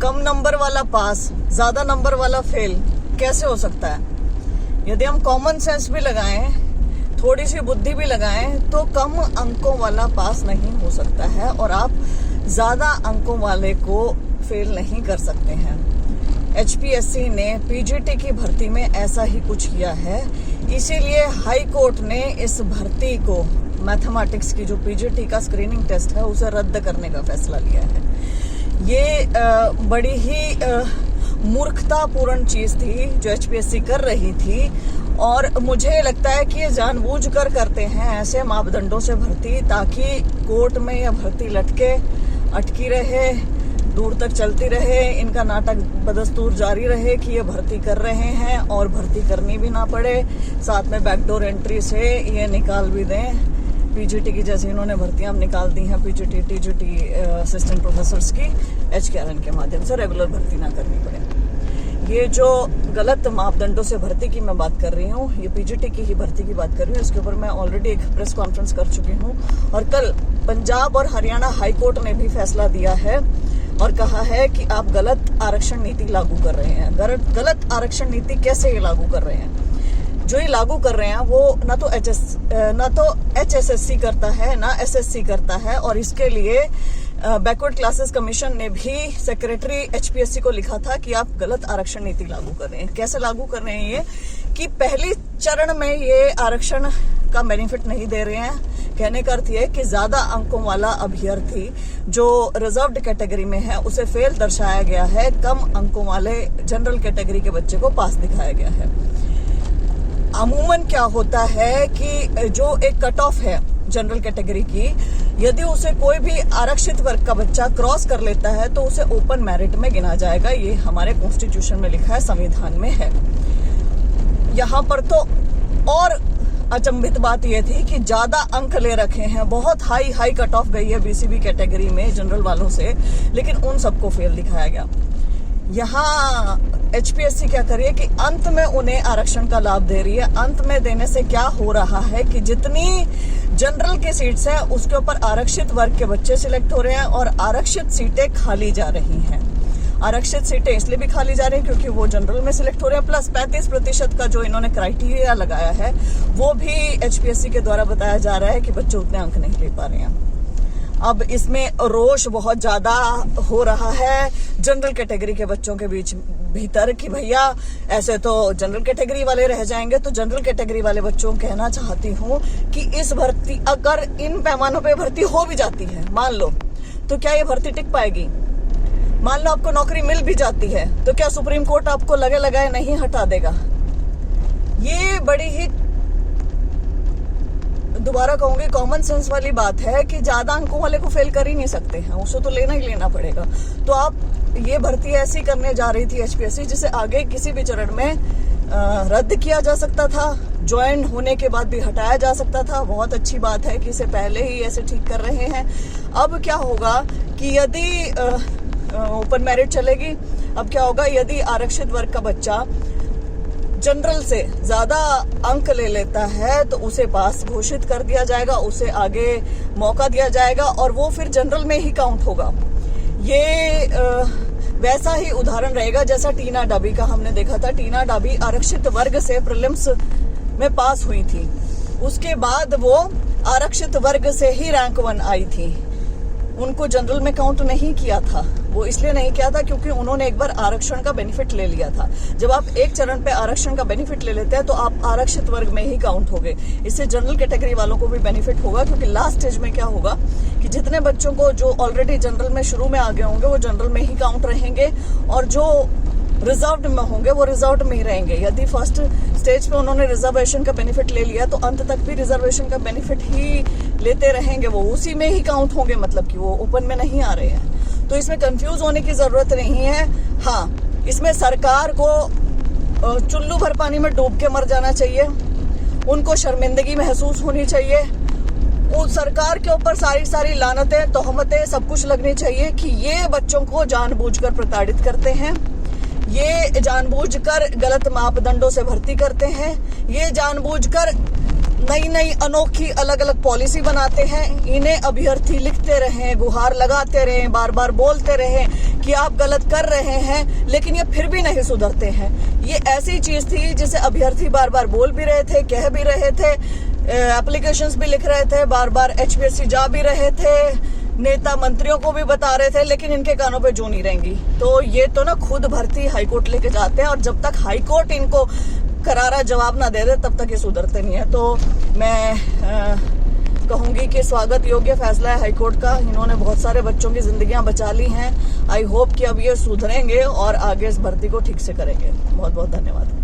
कम number वाला पास, ज्यादा number वाला फेल कैसे हो सकता है? यदि हम कॉमन सेंस भी लगाएं, थोड़ी सी बुद्धि भी लगाएं, तो कम अंकों वाला पास नहीं हो सकता है और आप ज्यादा अंकों वाले को फेल नहीं कर सकते हैं। HPSC ने PGT की भर्ती में ऐसा ही कुछ किया है, इसीलिए हाई कोर्ट ने इस भर्ती को, मैथमेटिक्स की जो PGT का स्क्रीनिंग टेस्ट है, उसे रद्द करने का फैसला लिया है। ये बड़ी ही मूर्खतापूर्ण चीज थी जो HPSC कर रही थी और मुझे लगता है कि ये जानबूझकर करते हैं ऐसे मापदंडों से भर्ती, ताकि कोर्ट में यह भर्ती लटके, अटकी रहे, दूर तक चलती रहे, इनका नाटक बदस्तूर जारी रहे कि ये भर्ती कर रहे हैं और भर्ती करनी भी ना पड़े, साथ में बैकडोर एंट्री से ये निकाल भी दें। PGT की जैसे इन्होंने भर्तियां निकाल दी हैं, PGT TGT असिस्टेंट प्रोफेसर्स की, HKRN के माध्यम से रेगुलर भर्ती ना करनी पड़े। ये जो गलत मापदंडों से भर्ती की मैं बात कर रही हूँ, ये PGT की ही भर्ती की बात कर रही हूँ, इसके ऊपर मैं ऑलरेडी एक प्रेस कॉन्फ्रेंस कर चुकी हूँ और कल पंजाब और हरियाणा हाई कोर्ट ने भी फैसला दिया है और कहा है कि आप गलत आरक्षण नीति लागू कर रहे हैं। गलत आरक्षण नीति कैसे ये लागू कर रहे हैं? जो ये लागू कर रहे हैं वो ना तो HSSC करता है, ना SSC करता है, और इसके लिए बैकवर्ड क्लासेस कमीशन ने भी सेक्रेटरी HPSC को लिखा था कि आप गलत आरक्षण नीति लागू कर रहे हैं। कैसे लागू कर रहे हैं ये? कि पहली चरण में ये आरक्षण का बेनिफिट नहीं दे रहे हैं। कहने का अर्थ ये कि ज्यादा अंकों वाला अभ्यर्थी जो रिजर्व्ड कैटेगरी में है उसे फेल दर्शाया गया है, कम अंकों वाले जनरल कैटेगरी के बच्चे को पास दिखाया गया है। अमूमन क्या होता है कि जो एक कट ऑफ है जनरल कैटेगरी की, यदि उसे कोई भी आरक्षित वर्ग का बच्चा क्रॉस कर लेता है तो उसे ओपन मेरिट में गिना जाएगा। ये हमारे कॉन्स्टिट्यूशन में लिखा है, संविधान में है। यहाँ पर तो और अचंभित बात यह थी कि ज्यादा अंक ले रखे हैं, बहुत हाई कट ऑफ गई है BCB कैटेगरी में जनरल वालों से, लेकिन उन सबको फेल दिखाया गया। यहाँ HPSC क्या करिए कि अंत में उन्हें आरक्षण का लाभ दे रही है। अंत में देने से क्या हो रहा है कि जितनी जनरल की सीट्स हैं उसके ऊपर आरक्षित वर्ग के बच्चे सिलेक्ट हो रहे हैं और आरक्षित सीटें खाली जा रही हैं। आरक्षित सीटें इसलिए भी खाली जा रही हैं क्योंकि वो जनरल में सिलेक्ट हो रहे हैं, प्लस 35% का जो इन्होंने क्राइटेरिया लगाया है वो भी HPSC के द्वारा बताया जा रहा है कि बच्चे उतने अंक नहीं ले पा रहे हैं। अब इसमें रोष बहुत ज्यादा हो रहा है जनरल कैटेगरी के बच्चों के भीतर कि भैया ऐसे तो जनरल कैटेगरी वाले रह जाएंगे। तो जनरल कैटेगरी वाले बच्चों को कहना चाहती हूँ कि इस भर्ती, अगर इन पैमानों पे भर्ती हो भी जाती है मान लो, तो क्या ये भर्ती टिक पाएगी? मान लो आपको नौकरी मिल भी जाती है तो क्या सुप्रीम कोर्ट आपको लगे लगाए नहीं हटा देगा? ये बड़ी ही, दोबारा कहूंगी, कॉमन सेंस वाली बात है कि ज्यादा अंकों वाले को फेल कर ही नहीं सकते हैं, उसे तो लेना ही लेना पड़ेगा। तो आप ये भर्ती ऐसी करने जा रही थी HPSC जिसे आगे किसी भी चरण में रद्द किया जा सकता था, ज्वाइन होने के बाद भी हटाया जा सकता था। बहुत अच्छी बात है कि इसे पहले ही ऐसे ठीक कर रहे हैं। अब क्या होगा कि यदि ओपन मेरिट चलेगी, अब क्या होगा यदि आरक्षित वर्ग का बच्चा जनरल से ज्यादा अंक ले लेता है तो उसे पास घोषित कर दिया जाएगा, उसे आगे मौका दिया जाएगा और वो फिर जनरल में ही काउंट होगा। ये वैसा ही उदाहरण रहेगा जैसा टीना डाबी का हमने देखा था। टीना डाबी आरक्षित वर्ग से प्रीलिम्स में पास हुई थी, उसके बाद वो आरक्षित वर्ग से ही रैंक 1 आई थी। उनको जनरल में काउंट नहीं किया था। वो इसलिए नहीं किया था क्योंकि उन्होंने एक बार आरक्षण का बेनिफिट ले लिया था। जब आप एक चरण पे आरक्षण का बेनिफिट ले लेते हैं तो आप आरक्षित वर्ग में ही काउंट होगे। इससे जनरल कैटेगरी वालों को भी बेनिफिट होगा, क्योंकि लास्ट स्टेज में क्या होगा कि जितने बच्चों को जो ऑलरेडी जनरल में शुरू में आ गए होंगे वो जनरल में ही काउंट रहेंगे और जो रिजर्व्ड में होंगे वो रिजर्व्ड में ही रहेंगे। यदि फर्स्ट स्टेज पे उन्होंने रिजर्वेशन का बेनिफिट ले लिया तो अंत तक भी रिजर्वेशन का बेनिफिट ही लेते रहेंगे, वो उसी में ही काउंट होंगे, मतलब कि वो ओपन में नहीं आ रहे हैं। तो इसमें कंफ्यूज होने की जरूरत नहीं है। हाँ, इसमें सरकार को चुल्लू भर पानी में डूब के मर जाना चाहिए, उनको शर्मिंदगी महसूस होनी चाहिए, उस सरकार के ऊपर सारी लानतें, तोहमतें सब कुछ लगनी चाहिए कि ये बच्चों को जानबूझकर प्रताड़ित करते हैं, ये जानबूझकर गलत मापदंडों से भर्ती करते हैं, ये जानबूझकर नई नई अनोखी अलग अलग पॉलिसी बनाते हैं। इन्हें अभ्यर्थी लिखते रहे, गुहार लगाते रहे, बार बार बोलते रहे कि आप गलत कर रहे हैं, लेकिन ये फिर भी नहीं सुधरते हैं। ये ऐसी चीज थी जिसे अभ्यर्थी बार बार बोल भी रहे थे, कह भी रहे थे, एप्लीकेशंस भी लिख रहे थे, बार बार HPSC जा भी रहे थे, नेता मंत्रियों को भी बता रहे थे, लेकिन इनके कानों पे जू नहीं रहेंगी। तो ये तो ना खुद भर्ती हाईकोर्ट लेके जाते हैं, और जब तक हाईकोर्ट इनको करारा जवाब ना दे दे तब तक ये सुधरते नहीं है। तो मैं कहूंगी कि स्वागत योग्य फैसला है हाईकोर्ट का। इन्होंने बहुत सारे बच्चों की जिंदगियां बचा ली हैं। आई होप कि अब ये सुधरेंगे और आगे इस भर्ती को ठीक से करेंगे। बहुत बहुत धन्यवाद।